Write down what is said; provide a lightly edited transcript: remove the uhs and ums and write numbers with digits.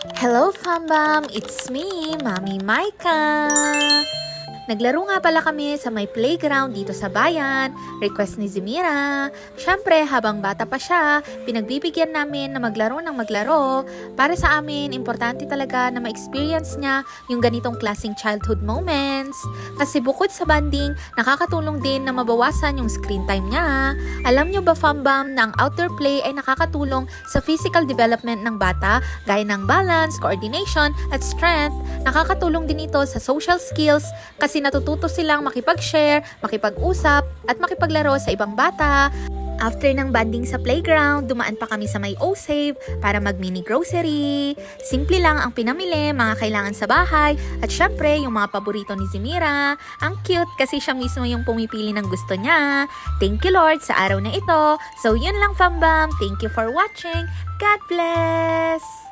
Hello, Fambam! It's me, Mami Maika! Naglaro nga pala kami sa may playground dito sa bayan, request ni Zemira. Siyempre, habang bata pa siya, pinagbibigyan namin na maglaro ng maglaro. Para sa amin, importante talaga na ma-experience niya yung ganitong klaseng childhood moments. Kasi bukod sa bonding, nakakatulong din na mabawasan yung screen time niya. Alam niyo ba, Fambam, na ang outdoor play ay nakakatulong sa physical development ng bata, gaya ng balance, coordination, at strength. Nakakatulong din ito sa social skills kasi natututo silang makipag-share, makipag-usap, at makipaglaro sa ibang bata. After ng banding sa playground, dumaan pa kami sa may O-Save para mag-mini grocery. Simple lang ang pinamili, mga kailangan sa bahay, at syempre yung mga paborito ni Zemira. Ang cute kasi siya mismo yung pumipili ng gusto niya. Thank you Lord sa araw na ito. So yun lang, Fambam. Thank you for watching. God bless!